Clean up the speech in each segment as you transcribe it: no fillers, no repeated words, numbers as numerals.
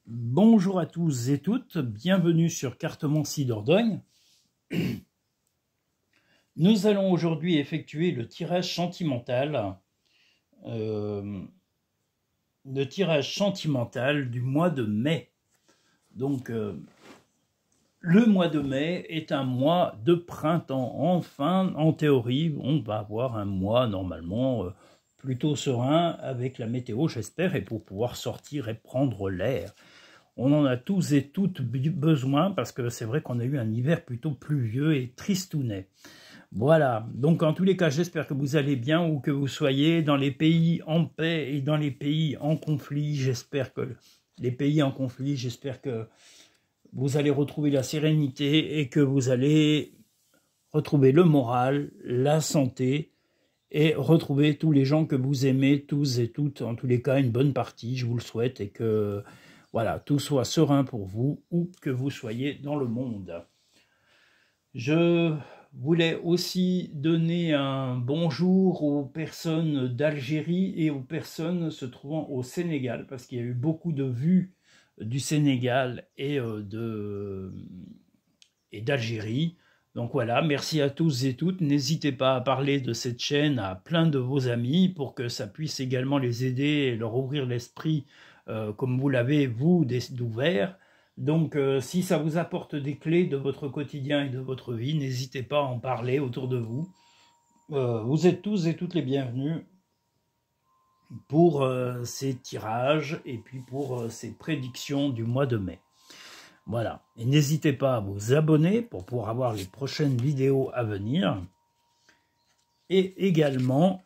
Bonjour à tous et toutes, bienvenue sur Cartomancie Dordogne. Nous allons aujourd'hui effectuer le tirage sentimental, du mois de mai. Donc, le mois de mai est un mois de printemps. Enfin, en théorie, on va avoir un mois normalement plutôt serein avec la météo, j'espère, et pour pouvoir sortir et prendre l'air. On en a tous et toutes besoin parce que c'est vrai qu'on a eu un hiver plutôt pluvieux et tristounet. Voilà, donc en tous les cas, j'espère que vous allez bien où que vous soyez, dans les pays en paix et dans les pays en conflit. J'espère que les pays en conflit, j'espère que vous allez retrouver la sérénité et que vous allez retrouver le moral, la santé et retrouver tous les gens que vous aimez, tous et toutes, en tous les cas, une bonne partie, je vous le souhaite, et que voilà, tout soit serein pour vous, où que vous soyez dans le monde. Je voulais aussi donner un bonjour aux personnes d'Algérie et aux personnes se trouvant au Sénégal, parce qu'il y a eu beaucoup de vues du Sénégal et d'Algérie. Donc voilà, merci à tous et toutes. N'hésitez pas à parler de cette chaîne à plein de vos amis pour que ça puisse également les aider et leur ouvrir l'esprit comme vous l'avez, vous, d'ouvert. Donc si ça vous apporte des clés de votre quotidien et de votre vie, n'hésitez pas à en parler autour de vous. Vous êtes tous et toutes les bienvenus pour ces tirages et puis pour ces prédictions du mois de mai. Voilà, et n'hésitez pas à vous abonner pour pouvoir avoir les prochaines vidéos à venir. Et également,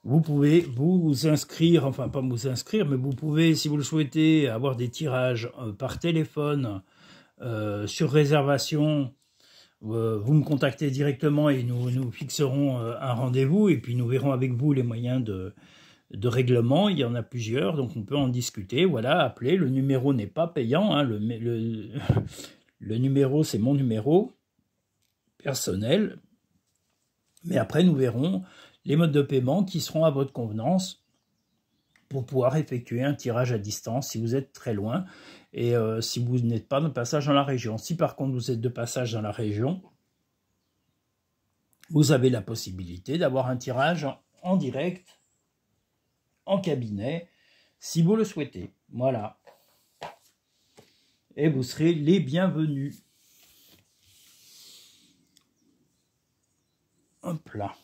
vous pouvez vous inscrire, enfin pas vous inscrire, mais vous pouvez, si vous le souhaitez, avoir des tirages par téléphone, sur réservation. Vous me contactez directement et nous fixerons un rendez-vous et puis nous verrons avec vous les moyens de règlement. Il y en a plusieurs, donc on peut en discuter. Voilà, appelez. Le numéro n'est pas payant. Hein. Le numéro, c'est mon numéro personnel. Mais après, nous verrons les modes de paiement qui seront à votre convenance pour pouvoir effectuer un tirage à distance si vous êtes très loin et si vous n'êtes pas de passage dans la région. Si par contre vous êtes de passage dans la région, vous avez la possibilité d'avoir un tirage en direct en cabinet, si vous le souhaitez. Voilà. Et vous serez les bienvenus. Hop là.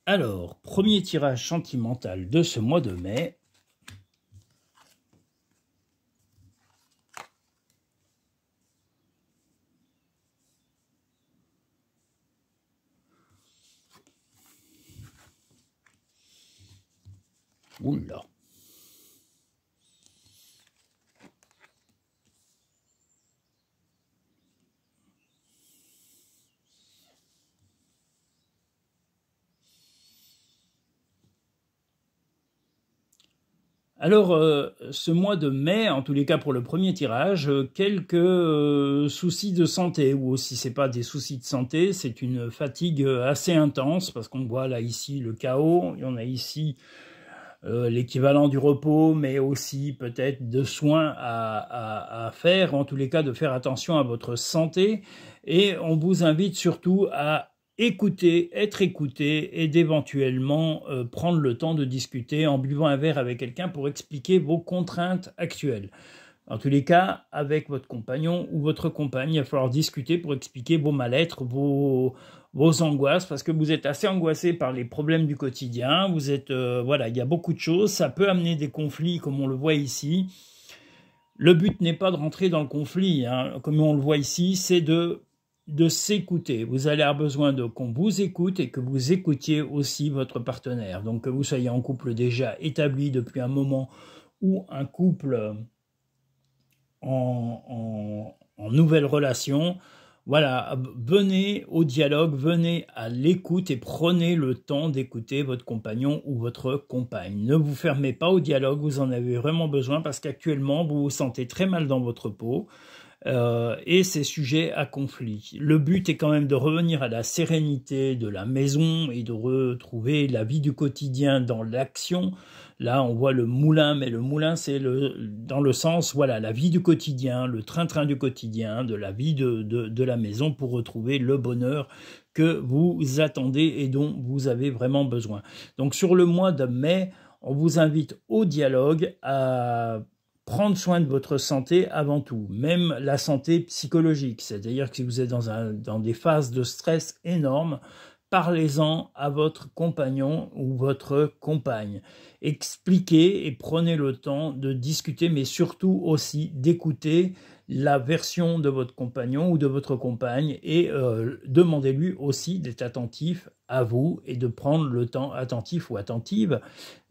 Alors, premier tirage sentimental de ce mois de mai. Oula. Alors, ce mois de mai, en tous les cas pour le premier tirage, quelques soucis de santé, ou si ce n'est pas des soucis de santé, c'est une fatigue assez intense, parce qu'on voit là ici le chaos, il y en a ici l'équivalent du repos, mais aussi peut-être de soins à faire, en tous les cas de faire attention à votre santé, et on vous invite surtout à écouter, être écouté et d'éventuellement prendre le temps de discuter en buvant un verre avec quelqu'un pour expliquer vos contraintes actuelles. En tous les cas, avec votre compagnon ou votre compagne, il va falloir discuter pour expliquer vos mal-être, vos angoisses, parce que vous êtes assez angoissé par les problèmes du quotidien. Vous êtes, voilà, il y a beaucoup de choses. Ça peut amener des conflits, comme on le voit ici. Le but n'est pas de rentrer dans le conflit, hein, comme on le voit ici, c'est de s'écouter. Vous allez avoir besoin qu'on vous écoute et que vous écoutiez aussi votre partenaire. Donc que vous soyez en couple déjà établi depuis un moment ou un couple en nouvelle relation, voilà, venez au dialogue, venez à l'écoute et prenez le temps d'écouter votre compagnon ou votre compagne. Ne vous fermez pas au dialogue, vous en avez vraiment besoin parce qu'actuellement vous vous sentez très mal dans votre peau. et c'est sujet à conflit. Le but est quand même de revenir à la sérénité de la maison et de retrouver la vie du quotidien dans l'action. Là, on voit le moulin, mais le moulin, c'est dans le sens, voilà, la vie du quotidien, le train-train du quotidien, de la vie de la maison pour retrouver le bonheur que vous attendez et dont vous avez vraiment besoin. Donc, sur le mois de mai, on vous invite au dialogue, à prendre soin de votre santé avant tout, même la santé psychologique. C'est-à-dire que si vous êtes dans des phases de stress énormes, parlez-en à votre compagnon ou votre compagne. Expliquez et prenez le temps de discuter, mais surtout aussi d'écouter la version de votre compagnon ou de votre compagne et demandez-lui aussi d'être attentif à vous et de prendre le temps attentif ou attentive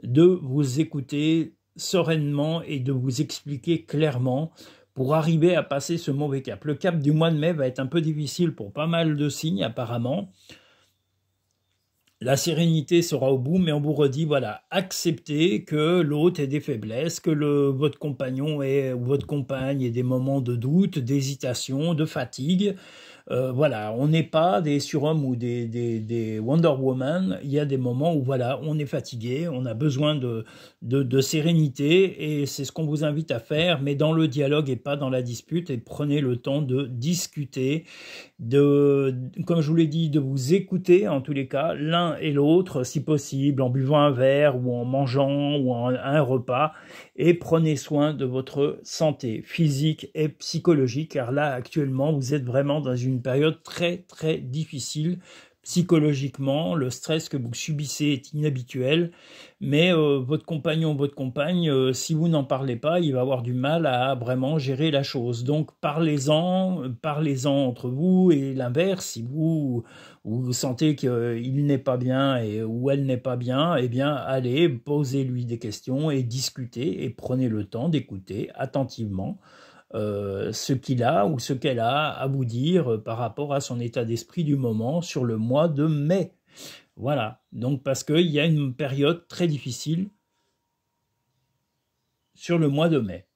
de vous écouter sereinement et de vous expliquer clairement pour arriver à passer ce mauvais cap. Le cap du mois de mai va être un peu difficile pour pas mal de signes apparemment. La sérénité sera au bout, mais on vous redit, voilà, acceptez que l'autre ait des faiblesses, que votre compagnon ou votre compagne ait des moments de doute, d'hésitation, de fatigue. Voilà, on n'est pas des surhommes ou des Wonder Woman. Il y a des moments où voilà, on est fatigué, on a besoin de sérénité et c'est ce qu'on vous invite à faire, mais dans le dialogue et pas dans la dispute. Et prenez le temps de discuter, comme je vous l'ai dit, de vous écouter en tous les cas, l'un et l'autre, si possible, en buvant un verre ou en mangeant ou un repas. Et prenez soin de votre santé physique et psychologique, car là, actuellement, vous êtes vraiment dans une période très, très difficile psychologiquement. Le stress que vous subissez est inhabituel, mais votre compagnon, votre compagne, si vous n'en parlez pas, il va avoir du mal à vraiment gérer la chose. Donc, parlez-en entre vous et l'inverse. Si vous sentez qu'il n'est pas bien ou elle n'est pas bien, eh bien, allez, posez-lui des questions et discutez et prenez le temps d'écouter attentivement ce qu'il a ou ce qu'elle a à vous dire par rapport à son état d'esprit du moment sur le mois de mai. Voilà, donc parce qu'il y a une période très difficile sur le mois de mai.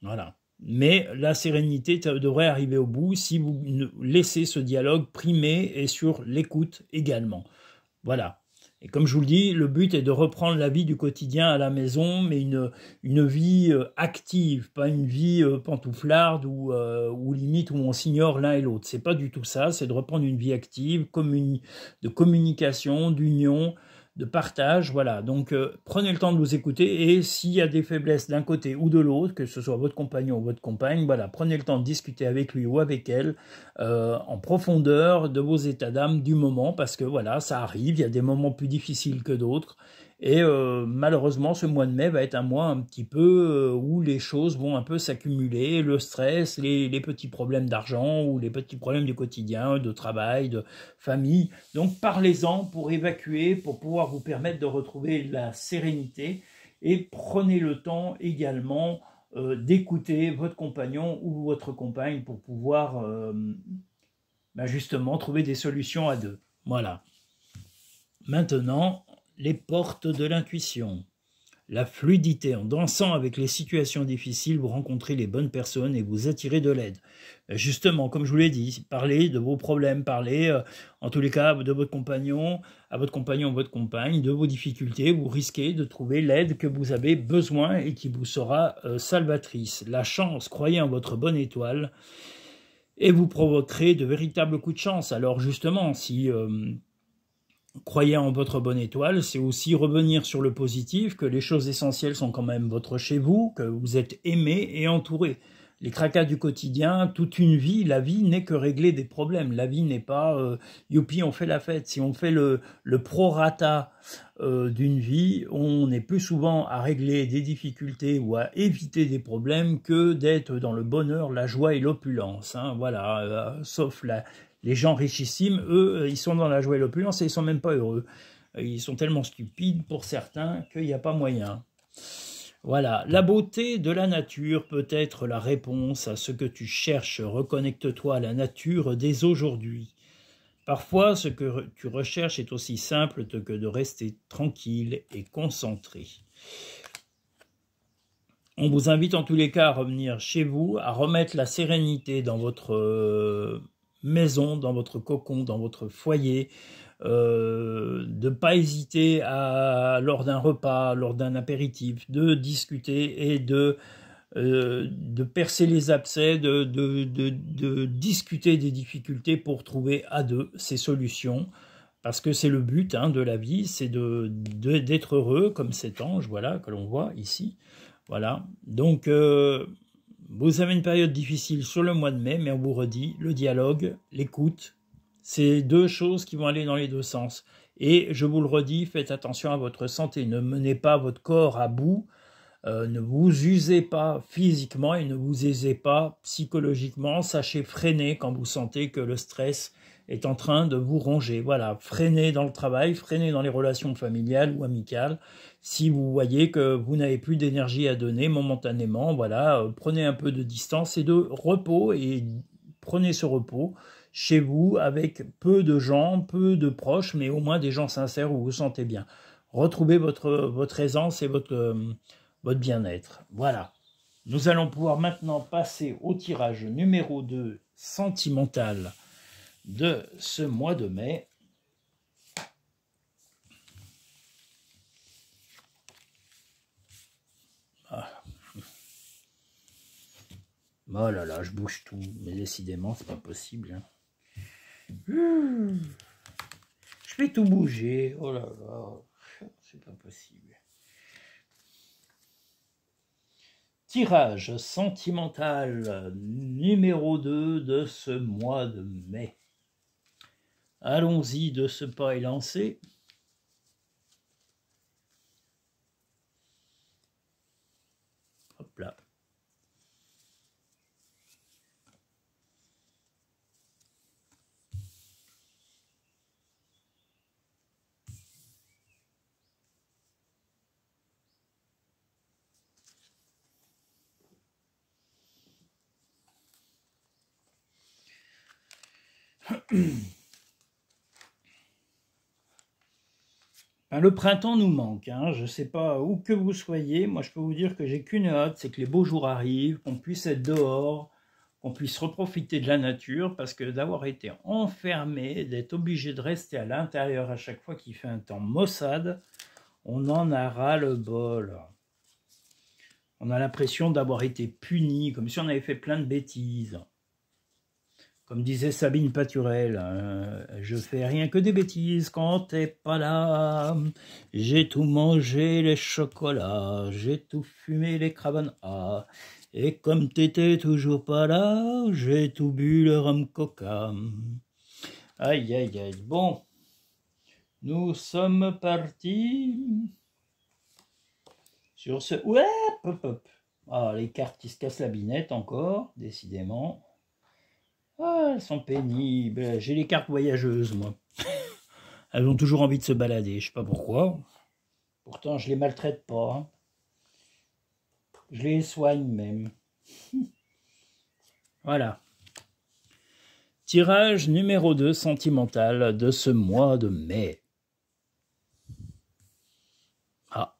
Voilà. Mais la sérénité devrait arriver au bout si vous laissez ce dialogue primer et sur l'écoute également. Voilà. Et comme je vous le dis, le but est de reprendre la vie du quotidien à la maison, mais une vie active, pas une vie pantouflarde ou limite où on s'ignore l'un et l'autre. C'est pas du tout ça, c'est de reprendre une vie active, de communication, d'union, de partage, voilà. Donc, prenez le temps de vous écouter et s'il y a des faiblesses d'un côté ou de l'autre, que ce soit votre compagnon ou votre compagne, voilà, prenez le temps de discuter avec lui ou avec elle en profondeur de vos états d'âme du moment parce que, voilà, ça arrive, il y a des moments plus difficiles que d'autres et malheureusement, ce mois de mai va être un mois un petit peu où les choses vont un peu s'accumuler, le stress, les petits problèmes d'argent ou les petits problèmes du quotidien, de travail, de famille. Donc parlez-en pour évacuer, pour pouvoir vous permettre de retrouver la sérénité et prenez le temps également d'écouter votre compagnon ou votre compagne pour pouvoir justement trouver des solutions à deux. Voilà. Maintenant, les portes de l'intuition. La fluidité, en dansant avec les situations difficiles, vous rencontrez les bonnes personnes et vous attirez de l'aide. Justement, comme je vous l'ai dit, parlez de vos problèmes, parlez en tous les cas de votre compagnon, à votre compagnon ou votre compagne, de vos difficultés, vous risquez de trouver l'aide que vous avez besoin et qui vous sera salvatrice. La chance, croyez en votre bonne étoile et vous provoquerez de véritables coups de chance. Alors justement, si croyez en votre bonne étoile, c'est aussi revenir sur le positif, que les choses essentielles sont quand même votre chez vous, que vous êtes aimé et entouré. Les tracas du quotidien, toute une vie, la vie n'est que régler des problèmes. La vie n'est pas youpi, on fait la fête. Si on fait le prorata d'une vie, on est plus souvent à régler des difficultés ou à éviter des problèmes que d'être dans le bonheur, la joie et l'opulence. Hein, voilà, sauf les gens richissimes, eux, ils sont dans la joie et l'opulence et ils sont même pas heureux. Ils sont tellement stupides pour certains qu'il n'y a pas moyen. Voilà, la beauté de la nature peut être la réponse à ce que tu cherches. Reconnecte-toi à la nature dès aujourd'hui. Parfois, ce que tu recherches est aussi simple que de rester tranquille et concentré. On vous invite en tous les cas à revenir chez vous, à remettre la sérénité dans votre maison, dans votre cocon, dans votre foyer, de ne pas hésiter lors d'un repas, lors d'un apéritif, de discuter et de percer les abcès, de discuter des difficultés pour trouver à deux ces solutions, parce que c'est le but de la vie, c'est d'être heureux comme cet ange, voilà, que l'on voit ici. Voilà, donc vous avez une période difficile sur le mois de mai, mais on vous redit, le dialogue, l'écoute, c'est deux choses qui vont aller dans les deux sens. Et je vous le redis, faites attention à votre santé, ne menez pas votre corps à bout, ne vous usez pas physiquement et ne vous usez pas psychologiquement, sachez freiner quand vous sentez que le stress est en train de vous ronger. Voilà, freinez dans le travail, freinez dans les relations familiales ou amicales. Si vous voyez que vous n'avez plus d'énergie à donner momentanément, voilà, prenez un peu de distance et de repos et prenez ce repos chez vous avec peu de gens, peu de proches, mais au moins des gens sincères où vous vous sentez bien. Retrouvez votre aisance et votre bien-être. Voilà. Nous allons pouvoir maintenant passer au tirage numéro 2 sentimental de ce mois de mai. Ah. Oh là là, je bouge tout, mais décidément, c'est pas possible. Je vais tout bouger, oh là là, c'est pas possible. Tirage sentimental numéro 2 de ce mois de mai. Allons-y de ce pas élancé. Hop là. Le printemps nous manque, je ne sais pas où que vous soyez, moi je peux vous dire que j'ai qu'une hâte, c'est que les beaux jours arrivent, qu'on puisse être dehors, qu'on puisse reprofiter de la nature, parce que d'avoir été enfermé, d'être obligé de rester à l'intérieur à chaque fois qu'il fait un temps maussade, on en a ras le bol. On a l'impression d'avoir été puni, comme si on avait fait plein de bêtises. Comme disait Sabine Paturel, je fais rien que des bêtises quand t'es pas là. J'ai tout mangé les chocolats, j'ai tout fumé les cravanes. Et comme t'étais toujours pas là, j'ai tout bu le rhum coca. Aïe aïe aïe. Bon, nous sommes partis sur ce. Ouais, hop hop. Ah, les cartes qui se cassent la binette encore, décidément. Ah, elles sont pénibles. J'ai les cartes voyageuses, moi. Elles ont toujours envie de se balader, je sais pas pourquoi. Pourtant, je les maltraite pas. Je les soigne même. Voilà. Tirage numéro 2 sentimental de ce mois de mai. Ah.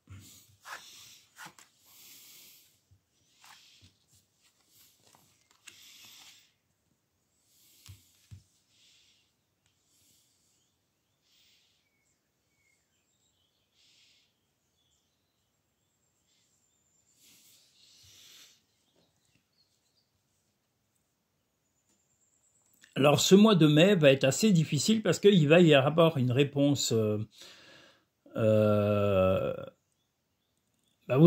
Alors, ce mois de mai va être assez difficile parce qu'il va y avoir une réponse. Vous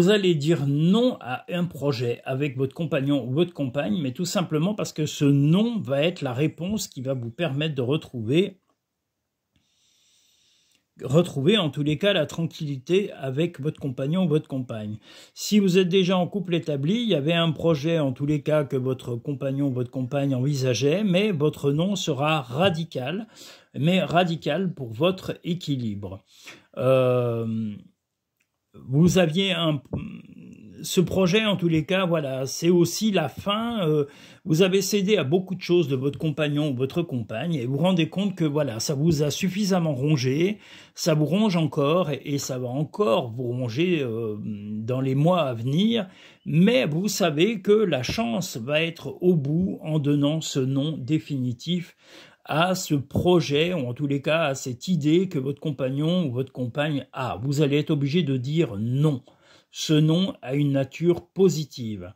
allez dire non à un projet avec votre compagnon ou votre compagne, mais tout simplement parce que ce non va être la réponse qui va vous permettre de retrouver en tous les cas la tranquillité avec votre compagnon ou votre compagne. Si vous êtes déjà en couple établi, il y avait un projet en tous les cas que votre compagnon ou votre compagne envisageait, mais votre non sera radical, mais radical pour votre équilibre. Vous aviez ce projet, en tous les cas, voilà, c'est aussi la fin. Vous avez cédé à beaucoup de choses de votre compagnon ou votre compagne et vous vous rendez compte que voilà, ça vous a suffisamment rongé, ça vous ronge encore et ça va encore vous ronger dans les mois à venir. Mais vous savez que la chance va être au bout en donnant ce nom définitif à ce projet, ou en tous les cas à cette idée que votre compagnon ou votre compagne a. Vous allez être obligé de dire non. Ce non a une nature positive.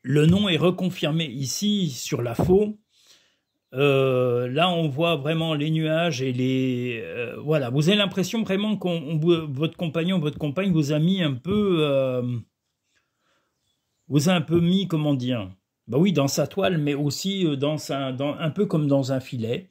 Le non est reconfirmé ici sur la faux. Là, on voit vraiment les nuages et les... voilà, vous avez l'impression vraiment que votre compagnon ou votre compagne vous a mis un peu... vous a un peu mis, comment dire, bah oui, dans sa toile, mais aussi un peu comme dans un filet.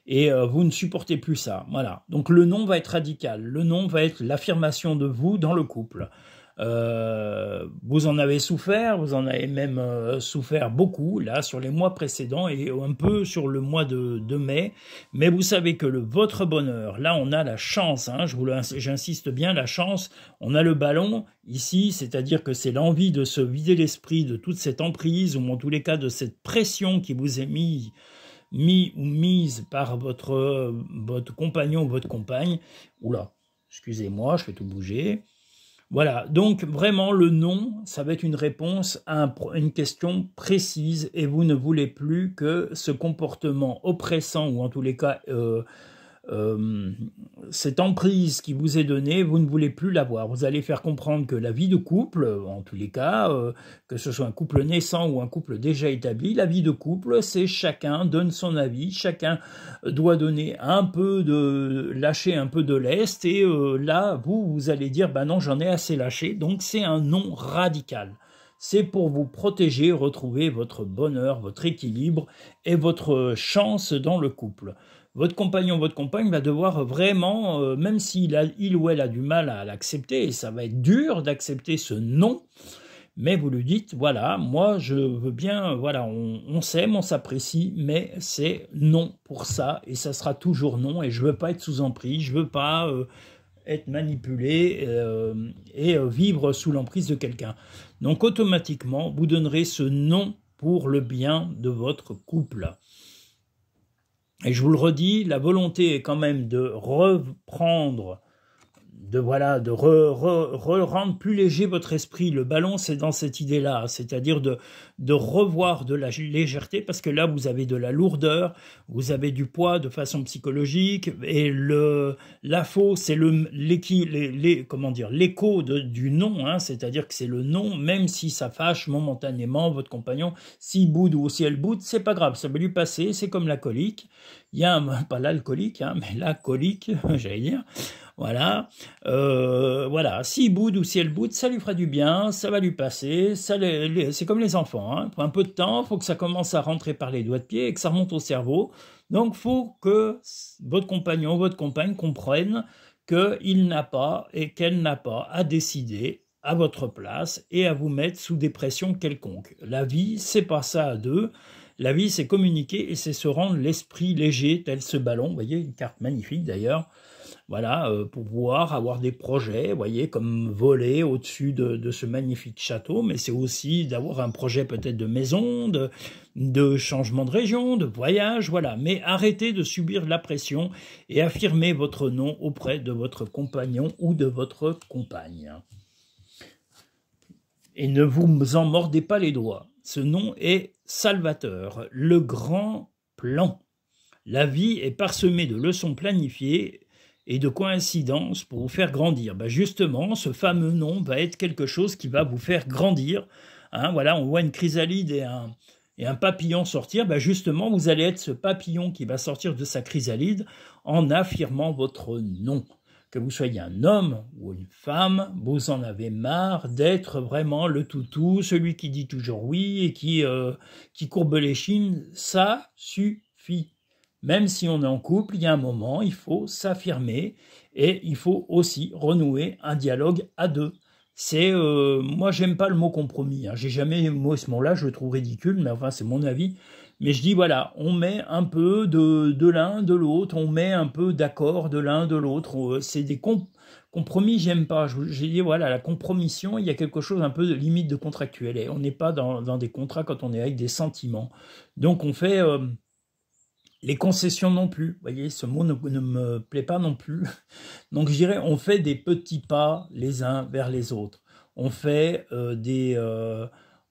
Et vous ne supportez plus ça. Voilà. Donc le non va être radical. Le non va être l'affirmation de vous dans le couple. Vous en avez souffert, vous en avez même souffert beaucoup, là, sur les mois précédents et un peu sur le mois de mai. Mais vous savez que votre bonheur, là, on a la chance, hein, j'insiste bien, la chance, on a le ballon ici, c'est-à-dire que c'est l'envie de se vider l'esprit de toute cette emprise, ou en tous les cas de cette pression qui vous est mis ou mise par votre compagnon ou votre compagne. Oula, excusez-moi, je fais tout bouger. Voilà, donc vraiment le non, ça va être une réponse à une question précise et vous ne voulez plus que ce comportement oppressant ou en tous les cas cette emprise qui vous est donnée, vous ne voulez plus l'avoir. Vous allez faire comprendre que la vie de couple, en tous les cas, que ce soit un couple naissant ou un couple déjà établi, la vie de couple, c'est chacun donne son avis, chacun doit donner un peu lâcher un peu de lest, et là, vous allez dire, bah non, j'en ai assez lâché, donc c'est un non radical. C'est pour vous protéger, retrouver votre bonheur, votre équilibre et votre chance dans le couple. Votre compagnon, votre compagne va devoir vraiment, même il ou elle a du mal à l'accepter, et ça va être dur d'accepter ce non, mais vous lui dites, voilà, moi je veux bien, voilà, on s'aime, on s'apprécie, mais c'est non pour ça, et ça sera toujours non, et je veux pas être sous emprise, je veux pas être manipulé et vivre sous l'emprise de quelqu'un. Donc automatiquement, vous donnerez ce non pour le bien de votre couple. Et je vous le redis, la volonté est quand même de reprendre, de rendre plus léger votre esprit. Le ballon, c'est dans cette idée-là, c'est-à-dire de revoir de la légèreté, parce que là, vous avez de la lourdeur, vous avez du poids de façon psychologique, et la faux, c'est l'écho du non, hein, c'est-à-dire que c'est le non, même si ça fâche momentanément votre compagnon, s'il boude ou si elle boude, c'est pas grave, ça va lui passer, c'est comme la colique. Il y a pas l'alcoolique, hein, mais la colique, j'allais dire. Voilà, voilà. S'il boude ou si elle boude, ça lui fera du bien, ça va lui passer. C'est comme les enfants, hein. Pour un peu de temps, il faut que ça commence à rentrer par les doigts de pied et que ça remonte au cerveau. Donc, il faut que votre compagnon, votre compagne comprenne qu'il n'a pas et qu'elle n'a pas à décider à votre place et à vous mettre sous des pressions quelconques. La vie, c'est pas ça à deux. La vie, c'est communiquer et c'est se rendre l'esprit léger, tel ce ballon. Vous voyez, une carte magnifique d'ailleurs. Voilà, pour pouvoir avoir des projets, vous voyez, comme voler au-dessus de ce magnifique château, mais c'est aussi d'avoir un projet peut-être de maison, de changement de région, de voyage, voilà. Mais arrêtez de subir la pression et affirmez votre non auprès de votre compagnon ou de votre compagne. Et ne vous en mordez pas les doigts. Ce nom est salvateur, le grand plan. La vie est parsemée de leçons planifiées et de coïncidences pour vous faire grandir. Ben justement, ce fameux nom va être quelque chose qui va vous faire grandir. Hein, voilà, on voit une chrysalide et un papillon sortir. Ben justement, vous allez être ce papillon qui va sortir de sa chrysalide en affirmant votre nom. Que vous soyez un homme ou une femme, vous en avez marre d'être vraiment le toutou, celui qui dit toujours oui et qui courbe les chines. Ça suffit. Même si on est en couple, il y a un moment, il faut s'affirmer et il faut aussi renouer un dialogue à deux. Moi, j'aime pas le mot compromis. Hein. J'ai jamais ce mot-là, je le trouve ridicule, mais enfin, c'est mon avis. Mais je dis, voilà, on met un peu de l'un, de l'autre, on met un peu d'accord de l'un, de l'autre. C'est des compromis, j'aime pas. J'ai dit, voilà, la compromission, il y a quelque chose un peu de limite de contractuel. Et on n'est pas dans des contrats quand on est avec des sentiments. Donc on fait les concessions non plus. Vous voyez, ce mot ne me plaît pas non plus. Donc je dirais, on fait des petits pas les uns vers les autres. On fait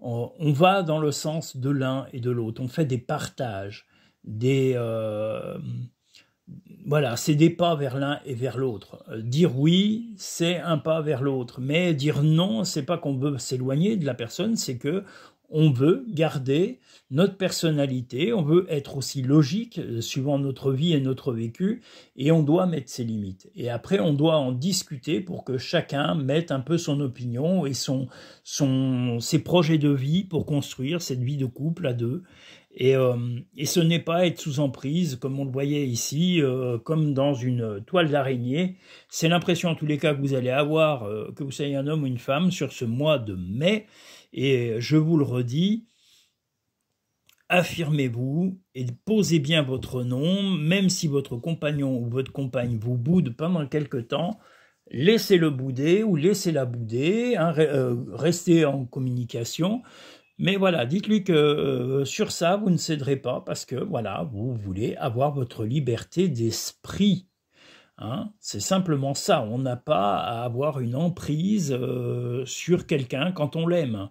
on va dans le sens de l'un et de l'autre. On fait des partages, voilà, c'est des pas vers l'un et vers l'autre. Dire oui, c'est un pas vers l'autre, mais dire non, c'est pas qu'on veut s'éloigner de la personne, c'est que on veut garder notre personnalité, on veut être aussi logique, suivant notre vie et notre vécu, et on doit mettre ses limites. Et après, on doit en discuter pour que chacun mette un peu son opinion et ses projets de vie pour construire cette vie de couple à deux. Et ce n'est pas être sous emprise, comme on le voyait ici, comme dans une toile d'araignée. C'est l'impression, en tous les cas, que vous allez avoir, que vous soyez un homme ou une femme, sur ce mois de mai. Et je vous le redis, affirmez-vous et posez bien votre nom, même si votre compagnon ou votre compagne vous boude pendant quelque temps, laissez-le bouder ou laissez-la bouder, hein, restez en communication. Mais voilà, dites-lui que sur ça, vous ne céderez pas parce que voilà, vous voulez avoir votre liberté d'esprit. Hein, c'est simplement ça, on n'a pas à avoir une emprise sur quelqu'un quand on l'aime.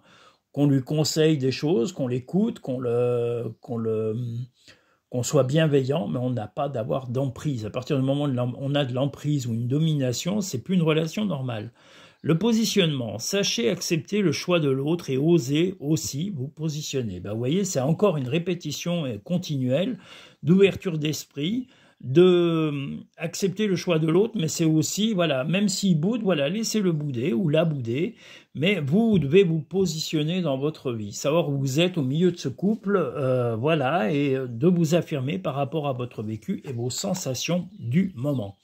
Qu'on lui conseille des choses, qu'on l'écoute, qu'on soit bienveillant, mais on n'a pas d'avoir d'emprise. À partir du moment où on a de l'emprise ou une domination, c'est plus une relation normale. Le positionnement, sachez accepter le choix de l'autre et osez aussi vous positionner. Ben, vous voyez, c'est encore une répétition continuelle d'ouverture d'esprit, de accepter le choix de l'autre, mais c'est aussi, voilà, même s'il boude, voilà, laissez-le bouder ou la bouder, mais vous devez vous positionner dans votre vie, savoir où vous êtes au milieu de ce couple, voilà, et de vous affirmer par rapport à votre vécu et vos sensations du moment.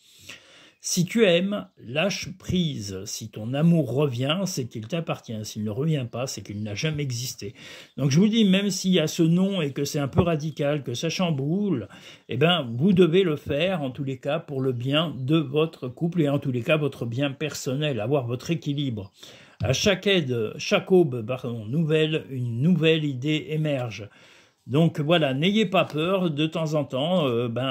Si tu aimes, lâche prise. Si ton amour revient, c'est qu'il t'appartient. S'il ne revient pas, c'est qu'il n'a jamais existé. Donc je vous dis, même s'il y a ce nom et que c'est un peu radical, que ça chamboule, eh ben, vous devez le faire, en tous les cas, pour le bien de votre couple et en tous les cas, votre bien personnel, avoir votre équilibre. À chaque aube, une nouvelle idée émerge. Donc voilà, n'ayez pas peur, de temps en temps,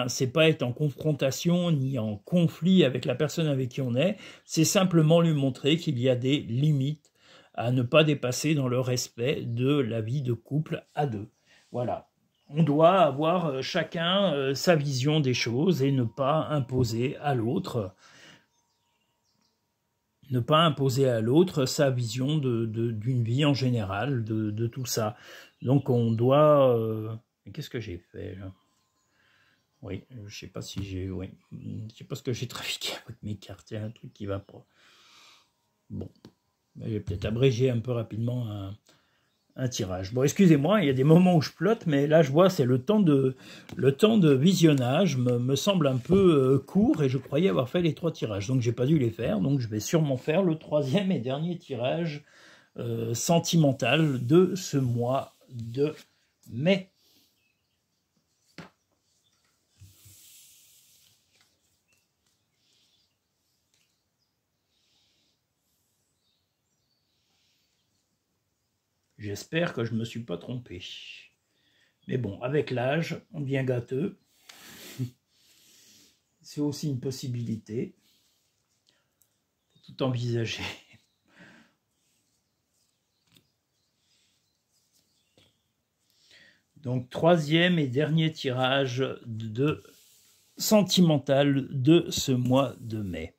c'est pas être en confrontation ni en conflit avec la personne avec qui on est, c'est simplement lui montrer qu'il y a des limites à ne pas dépasser dans le respect de la vie de couple à deux. Voilà, on doit avoir chacun sa vision des choses et ne pas imposer à l'autre. Ne pas imposer à l'autre sa vision d'une vie en général, de tout ça. Donc on doit... Qu'est-ce que j'ai fait là? Oui, je sais pas si j'ai... Oui, je sais pas ce que j'ai trafiqué avec mes cartes. Il y a un truc qui va pas. Bon, je vais peut-être abréger un peu rapidement un tirage. Bon, excusez-moi, il y a des moments où je flotte, mais là je vois c'est le temps de visionnage me semble un peu court et je croyais avoir fait les 3 tirages, donc j'ai pas dû les faire, donc je vais sûrement faire le 3e et dernier tirage sentimental de ce mois de mai. J'espère que je ne me suis pas trompé. Mais bon, avec l'âge, on devient gâteux. C'est aussi une possibilité. Faut tout envisager. Donc, 3e et dernier tirage de sentimental de ce mois de mai.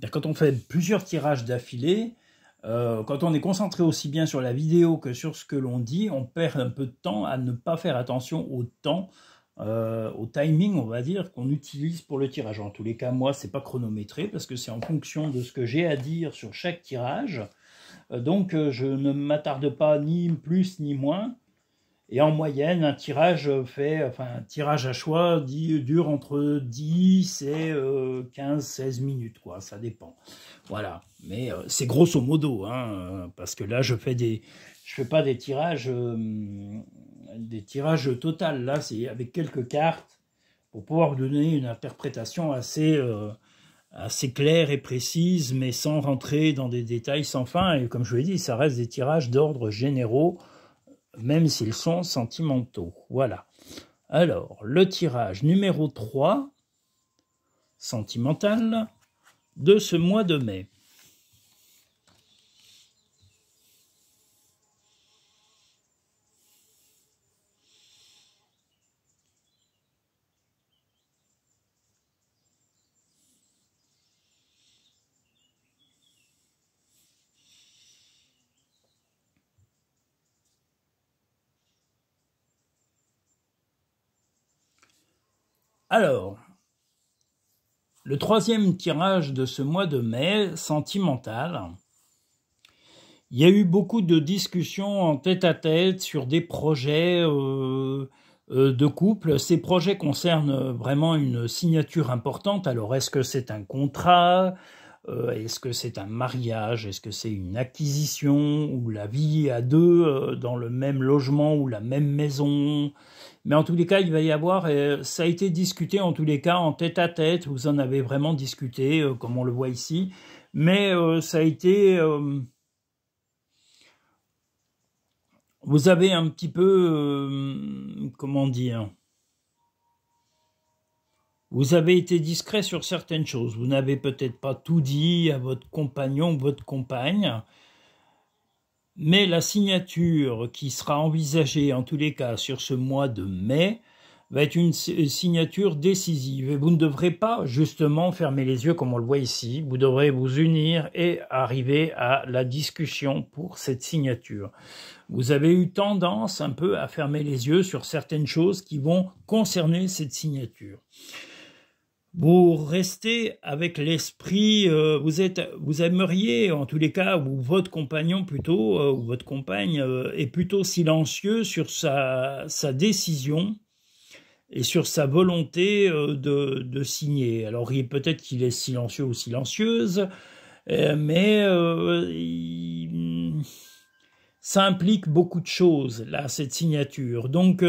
Quand on fait plusieurs tirages d'affilée, Quand on est concentré aussi bien sur la vidéo que sur ce que l'on dit, on perd un peu de temps à ne pas faire attention au temps, au timing, on va dire, qu'on utilise pour le tirage. En tous les cas, moi, c'est pas chronométré parce que c'est en fonction de ce que j'ai à dire sur chaque tirage. Donc, je ne m'attarde pas ni plus ni moins. Et en moyenne, un tirage un tirage à choix dure entre 10 et 15-16 minutes, quoi, ça dépend. Voilà, mais c'est grosso modo, hein, parce que là, je fais pas des tirages total. Là, c'est avec quelques cartes pour pouvoir vous donner une interprétation assez claire et précise, mais sans rentrer dans des détails sans fin. Et comme je vous l'ai dit, ça reste des tirages d'ordre généraux, même s'ils sont sentimentaux. Voilà. Alors, le tirage numéro 3, sentimental, de ce mois de mai. Alors, le troisième tirage de ce mois de mai, sentimental, il y a eu beaucoup de discussions en tête-à-tête sur des projets de couple. Ces projets concernent vraiment une signature importante. Alors, est-ce que c'est un contrat ? Est-ce que c'est un mariage? Est-ce que c'est une acquisition? Ou la vie à deux dans le même logement ou la même maison? Mais en tous les cas, il va y avoir, ça a été discuté en tous les cas en tête-à-tête, vous en avez vraiment discuté, comme on le voit ici, mais ça a été, vous avez un petit peu, comment dire, vous avez été discret sur certaines choses, vous n'avez peut-être pas tout dit à votre compagnon ou votre compagne, mais la signature qui sera envisagée en tous les cas sur ce mois de mai va être une signature décisive. Et vous ne devrez pas justement fermer les yeux comme on le voit ici. Vous devrez vous unir et arriver à la discussion pour cette signature. Vous avez eu tendance un peu à fermer les yeux sur certaines choses qui vont concerner cette signature. Vous restez avec l'esprit, vous aimeriez, en tous les cas, ou votre compagnon plutôt, ou votre compagne, est plutôt silencieux sur sa décision et sur sa volonté de signer. Alors, peut-être qu'il est silencieux ou silencieuse, mais ça implique beaucoup de choses, là, cette signature. Donc,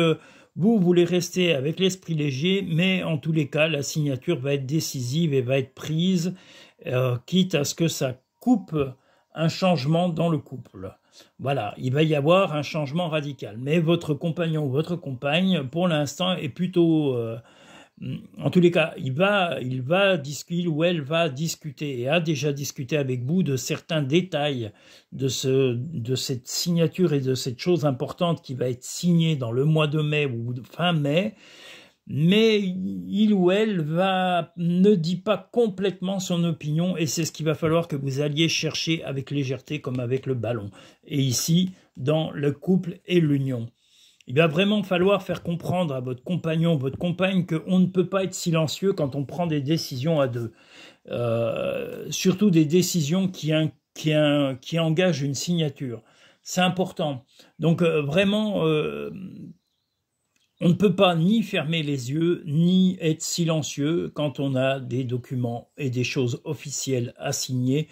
vous voulez rester avec l'esprit léger, mais en tous les cas, la signature va être décisive et va être prise, quitte à ce que ça coupe un changement dans le couple. Voilà, il va y avoir un changement radical. Mais votre compagnon ou votre compagne, pour l'instant, est plutôt... en tous les cas, il ou elle va discuter et a déjà discuté avec vous de certains détails de cette signature et de cette chose importante qui va être signée dans le mois de mai ou fin mai, mais il ou elle ne dit pas complètement son opinion et c'est ce qu'il va falloir que vous alliez chercher avec légèreté comme avec le ballon. Et ici, dans le couple et l'union. Il va vraiment falloir faire comprendre à votre compagnon, votre compagne, qu'on ne peut pas être silencieux quand on prend des décisions à deux. Surtout des décisions qui engagent une signature. C'est important. Donc vraiment, on ne peut pas ni fermer les yeux, ni être silencieux quand on a des documents et des choses officielles à signer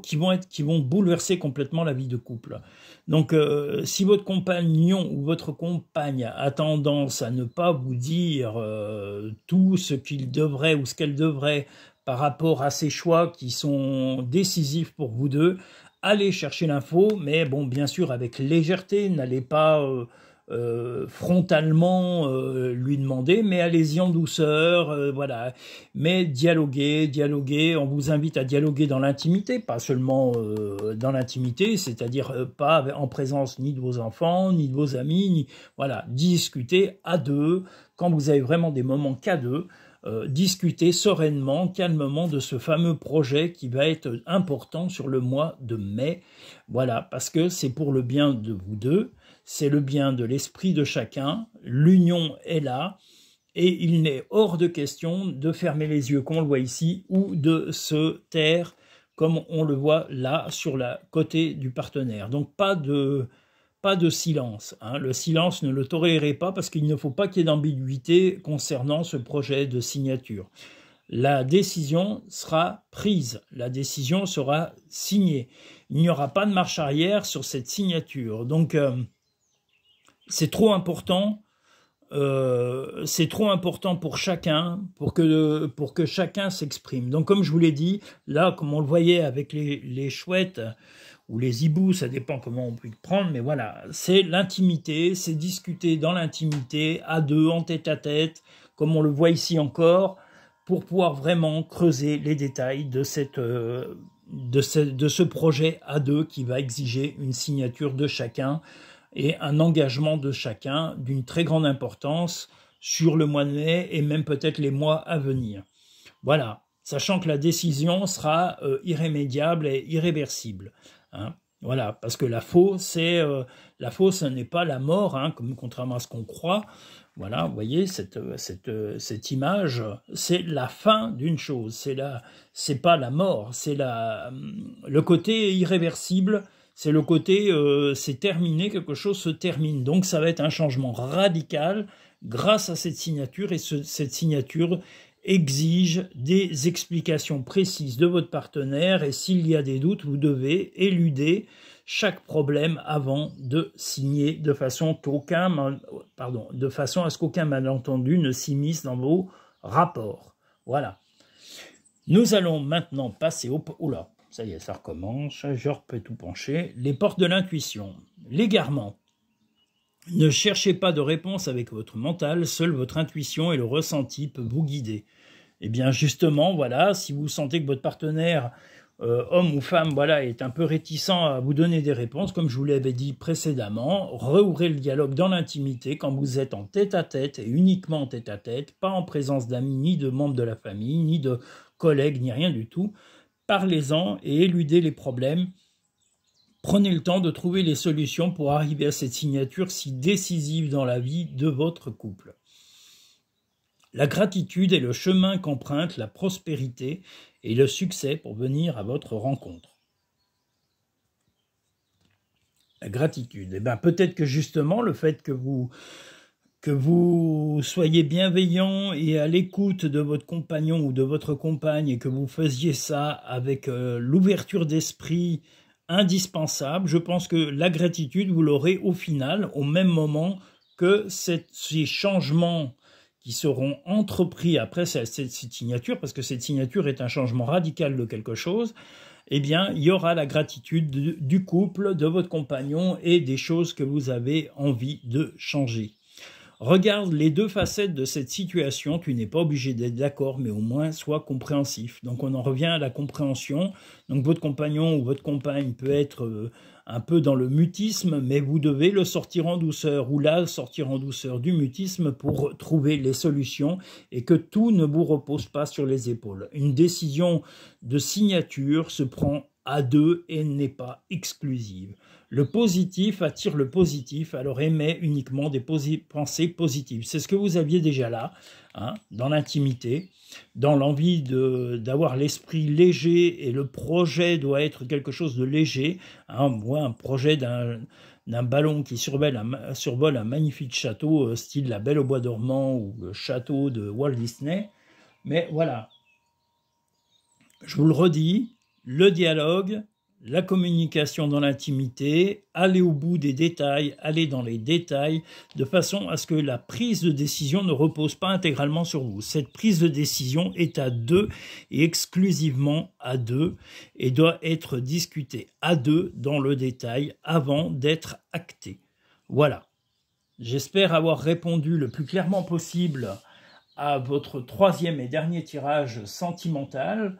qui vont bouleverser complètement la vie de couple. Donc, si votre compagnon ou votre compagne a tendance à ne pas vous dire tout ce qu'il devrait ou ce qu'elle devrait par rapport à ces choix qui sont décisifs pour vous deux, allez chercher l'info, mais bon, bien sûr, avec légèreté, n'allez pas frontalement lui demander, mais allez-y en douceur, voilà. Mais dialoguer, on vous invite à dialoguer dans l'intimité, pas seulement dans l'intimité, c'est-à-dire pas en présence ni de vos enfants, ni de vos amis, voilà, discuter à deux, quand vous avez vraiment des moments qu'à deux, discuter sereinement, calmement de ce fameux projet qui va être important sur le mois de mai. Voilà, parce que c'est pour le bien de vous deux, c'est le bien de l'esprit de chacun, l'union est là, et il n'est hors de question de fermer les yeux, comme on le voit ici, ou de se taire, comme on le voit là, sur la côté du partenaire. Donc pas de silence. Hein. Le silence, ne le tolérez pas parce qu'il ne faut pas qu'il y ait d'ambiguïté concernant ce projet de signature. La décision sera prise, la décision sera signée. Il n'y aura pas de marche arrière sur cette signature. Donc, c'est trop important. C'est trop important pour chacun, pour que chacun s'exprime. Donc, comme je vous l'ai dit, là, comme on le voyait avec les chouettes ou les hiboux, ça dépend comment on peut le prendre, mais voilà, c'est l'intimité, c'est discuter dans l'intimité, à deux, en tête-à-tête, comme on le voit ici encore, pour pouvoir vraiment creuser les détails de ce projet à deux qui va exiger une signature de chacun et un engagement de chacun d'une très grande importance sur le mois de mai et même peut-être les mois à venir. Voilà, sachant que la décision sera irrémédiable et irréversible. Hein. Voilà, parce que la faux, ce n'est pas la mort, hein, contrairement à ce qu'on croit. Voilà, vous voyez, cette image, c'est la fin d'une chose, c'est pas la mort, c'est le côté irréversible, c'est le côté, c'est terminé, quelque chose se termine. Donc ça va être un changement radical grâce à cette signature, et cette signature exige des explications précises de votre partenaire, et s'il y a des doutes, vous devez éluder chaque problème avant de signer, de façon à ce qu'aucun malentendu ne s'immisce dans vos rapports. Voilà. Nous allons maintenant passer au... Oula, ça y est, ça recommence, je peux tout pencher. Les portes de l'intuition. L'égarement. Ne cherchez pas de réponse avec votre mental, seule votre intuition et le ressenti peuvent vous guider. Eh bien justement, voilà, si vous sentez que votre partenaire, homme ou femme, voilà, est un peu réticent à vous donner des réponses, comme je vous l'avais dit précédemment, rouvrez le dialogue dans l'intimité quand vous êtes en tête-à-tête et uniquement en tête-à-tête, pas en présence d'amis, ni de membres de la famille, ni de collègues, ni rien du tout. Parlez-en et éludez les problèmes. Prenez le temps de trouver les solutions pour arriver à cette signature si décisive dans la vie de votre couple. La gratitude est le chemin qu'emprunte la prospérité et le succès pour venir à votre rencontre. La gratitude, eh bien, peut-être que justement le fait que vous soyez bienveillant et à l'écoute de votre compagnon ou de votre compagne et que vous faisiez ça avec l'ouverture d'esprit indispensable, je pense que la gratitude, vous l'aurez au final, au même moment que ces changements qui seront entrepris après cette signature, parce que cette signature est un changement radical de quelque chose, eh bien, il y aura la gratitude du couple, de votre compagnon et des choses que vous avez envie de changer. Regarde les deux facettes de cette situation, tu n'es pas obligé d'être d'accord, mais au moins sois compréhensif. Donc on en revient à la compréhension. Donc votre compagnon ou votre compagne peut être un peu dans le mutisme, mais vous devez le sortir en douceur, ou là sortir en douceur du mutisme pour trouver les solutions et que tout ne vous repose pas sur les épaules. Une décision de signature se prend à deux et n'est pas exclusive. Le positif attire le positif, alors aimez uniquement des pensées positives. C'est ce que vous aviez déjà là, hein, dans l'intimité, dans l'envie d'avoir l'esprit léger, et le projet doit être quelque chose de léger. Hein, moi, un projet d'un ballon qui survole un magnifique château, style La Belle au Bois dormant ou le château de Walt Disney. Mais voilà, je vous le redis, le dialogue, la communication dans l'intimité, aller au bout des détails, aller dans les détails, de façon à ce que la prise de décision ne repose pas intégralement sur vous. Cette prise de décision est à deux et exclusivement à deux et doit être discutée à deux dans le détail avant d'être actée. Voilà. J'espère avoir répondu le plus clairement possible à votre troisième et dernier tirage sentimental.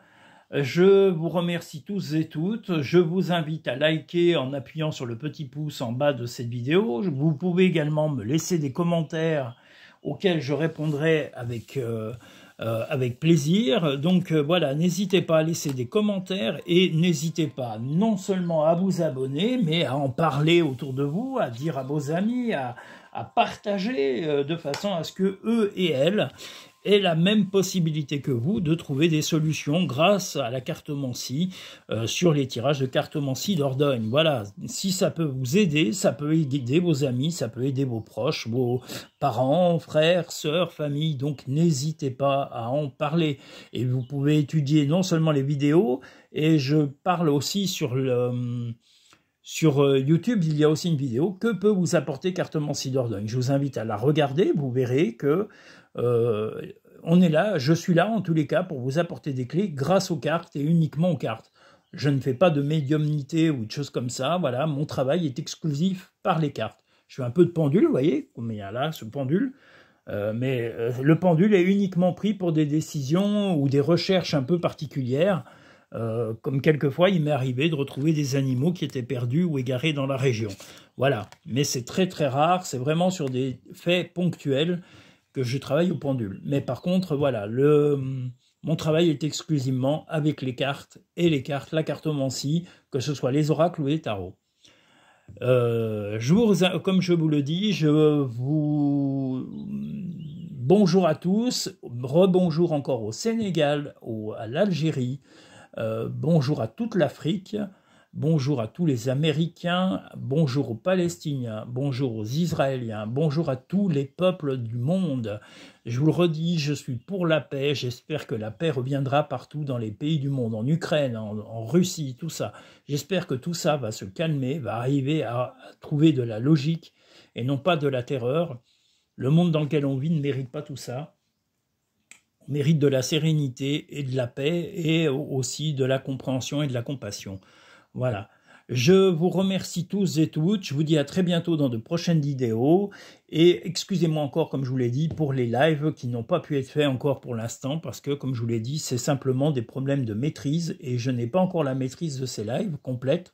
Je vous remercie tous et toutes. Je vous invite à liker en appuyant sur le petit pouce en bas de cette vidéo. Vous pouvez également me laisser des commentaires auxquels je répondrai avec avec plaisir. Donc voilà, n'hésitez pas à laisser des commentaires et n'hésitez pas non seulement à vous abonner, mais à en parler autour de vous, à dire à vos amis, à partager de façon à ce que eux et elles aient la même possibilité que vous de trouver des solutions grâce à la cartomancie sur les tirages de cartomancie Dordogne. Voilà, si ça peut vous aider, ça peut aider vos amis, ça peut aider vos proches, vos parents, frères, sœurs, famille, donc n'hésitez pas à en parler. Et vous pouvez étudier non seulement les vidéos, et je parle aussi sur YouTube, il y a aussi une vidéo que peut vous apporter Cartomancie Dordogne. Je vous invite à la regarder, vous verrez que on est là, je suis là en tous les cas pour vous apporter des clés grâce aux cartes et uniquement aux cartes. Je ne fais pas de médiumnité ou de choses comme ça, voilà, mon travail est exclusif par les cartes. Je fais un peu de pendule, vous voyez, comme il y a là ce pendule, mais le pendule est uniquement pris pour des décisions ou des recherches un peu particulières. Comme quelquefois il m'est arrivé de retrouver des animaux qui étaient perdus ou égarés dans la région. Voilà, mais c'est très très rare, c'est vraiment sur des faits ponctuels que je travaille au pendule. Mais par contre, voilà, mon travail est exclusivement avec les cartes et la cartomancie, que ce soit les oracles ou les tarots. Comme je vous le dis, bonjour à tous, rebonjour encore au Sénégal, à l'Algérie, bonjour à toute l'Afrique, bonjour à tous les Américains, bonjour aux Palestiniens, bonjour aux Israéliens, bonjour à tous les peuples du monde. Je vous le redis, je suis pour la paix, j'espère que la paix reviendra partout dans les pays du monde, en Ukraine, en Russie, tout ça. J'espère que tout ça va se calmer, va arriver à trouver de la logique et non pas de la terreur. Le monde dans lequel on vit ne mérite pas tout ça. On mérite de la sérénité et de la paix et aussi de la compréhension et de la compassion. Voilà. Je vous remercie tous et toutes. Je vous dis à très bientôt dans de prochaines vidéos. Et excusez-moi encore, comme je vous l'ai dit, pour les lives qui n'ont pas pu être faits encore pour l'instant, parce que, comme je vous l'ai dit, c'est simplement des problèmes de maîtrise et je n'ai pas encore la maîtrise de ces lives complètes.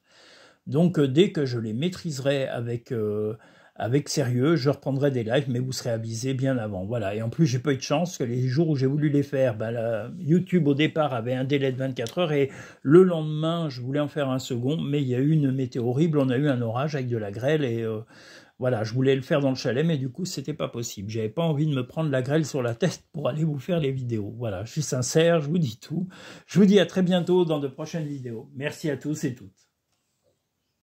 Donc, dès que je les maîtriserai avec sérieux, je reprendrai des lives, mais vous serez avisés bien avant. Voilà. Et en plus, j'ai pas eu de chance que les jours où j'ai voulu les faire, YouTube au départ avait un délai de 24 heures et le lendemain, je voulais en faire un second, mais il y a eu une météo horrible, on a eu un orage avec de la grêle et voilà, je voulais le faire dans le chalet, mais du coup, c'était pas possible. J'avais pas envie de me prendre la grêle sur la tête pour aller vous faire les vidéos. Voilà, je suis sincère, je vous dis tout. Je vous dis à très bientôt dans de prochaines vidéos. Merci à tous et toutes.